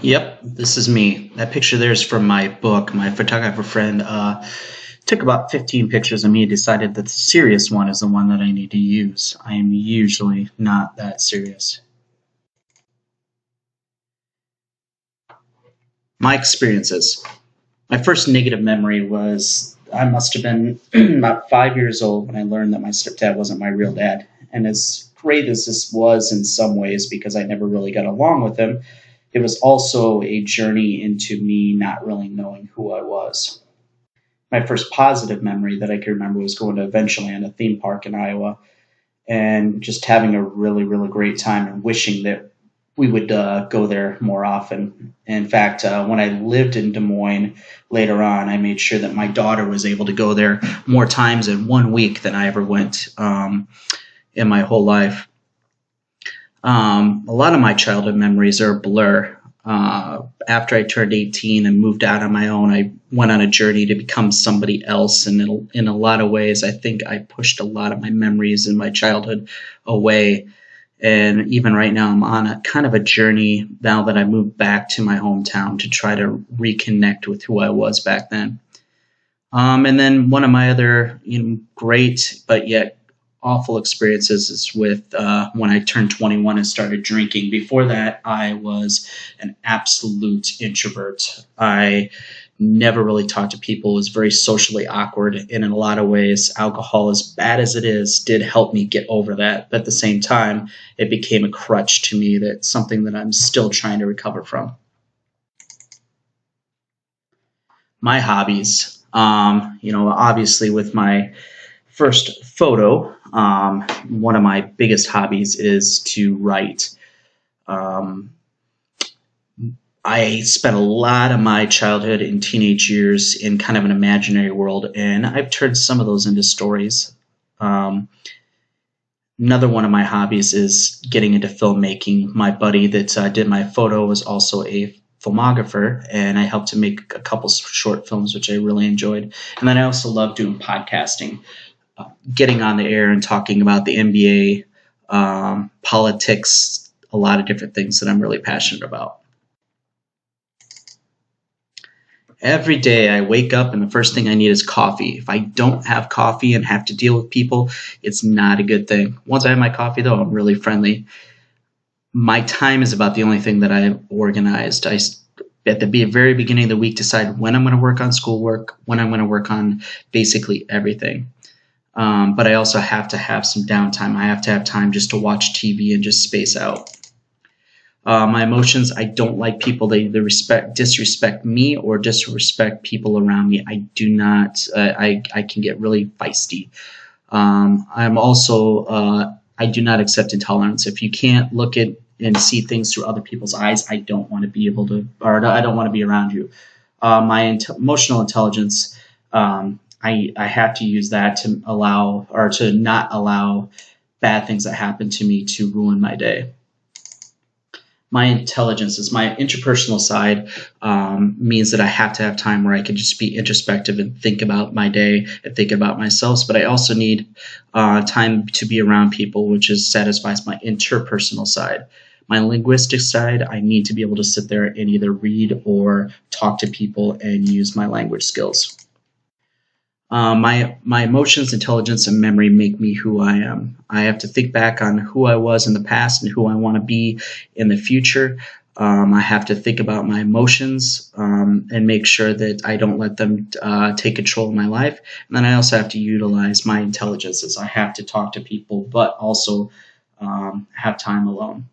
Yep, this is me. That picture there is from my book. My photographer friend took about 15 pictures of me and decided that the serious one is the one that I need to use. I am usually not that serious. My experiences. My first negative memory was I must have been about 5 years old when I learned that my stepdad wasn't my real dad. And as great as this was in some ways because I never really got along with him, it was also a journey into me not really knowing who I was. My first positive memory that I can remember was going to Adventureland, a theme park in Iowa, and just having a really, really great time and wishing that we would go there more often. In fact, when I lived in Des Moines later on, I made sure that my daughter was able to go there more times in 1 week than I ever went in my whole life. A lot of my childhood memories are a blur. After I turned 18 and moved out on my own, I went on a journey to become somebody else. And in a lot of ways, I think I pushed a lot of my memories in my childhood away. And even right now, I'm on a kind of a journey now that I moved back to my hometown to try to reconnect with who I was back then. And then one of my other great but yet awful experiences is with when I turned 21 and started drinking. Before that, I was an absolute introvert. I never really talked to people, was very socially awkward, and in a lot of ways, alcohol, as bad as it is, did help me get over that. But at the same time, it became a crutch to me, that's something that I'm still trying to recover from. My hobbies, obviously with my first photo, one of my biggest hobbies is to write. I spent a lot of my childhood and teenage years in kind of an imaginary world, and I've turned some of those into stories. Another one of my hobbies is getting into filmmaking. My buddy that did my photo was also a filmographer, and I helped to make a couple short films, which I really enjoyed. And then I also love doing podcasting, getting on the air and talking about the NBA, politics, a lot of different things that I'm really passionate about. Every day I wake up and the first thing I need is coffee. If I don't have coffee and have to deal with people, it's not a good thing. Once I have my coffee, though, I'm really friendly. My time is about the only thing that I've organized. I, at the very beginning of the week, decide when I'm going to work on schoolwork, when I'm going to work on basically everything. But I also have to have some downtime. I have to have time just to watch TV and just space out. My emotions, I don't like people that either disrespect me or disrespect people around me. I do not, I can get really feisty. I'm also, I do not accept intolerance. If you can't look at and see things through other people's eyes, I don't want to be able to, or I don't want to be around you. My emotional intelligence, I have to use that to allow, or to not allow bad things that happen to me to ruin my day. My intelligence is my interpersonal side, means that I have to have time where I can just be introspective and think about my day and think about myself. But I also need time to be around people, which satisfies my interpersonal side. My linguistic side, I need to be able to sit there and either read or talk to people and use my language skills. My emotions, intelligence, and memory make me who I am. I have to think back on who I was in the past and who I want to be in the future. I have to think about my emotions and make sure that I don't let them take control of my life. And then I also have to utilize my intelligences. I have to talk to people, but also have time alone.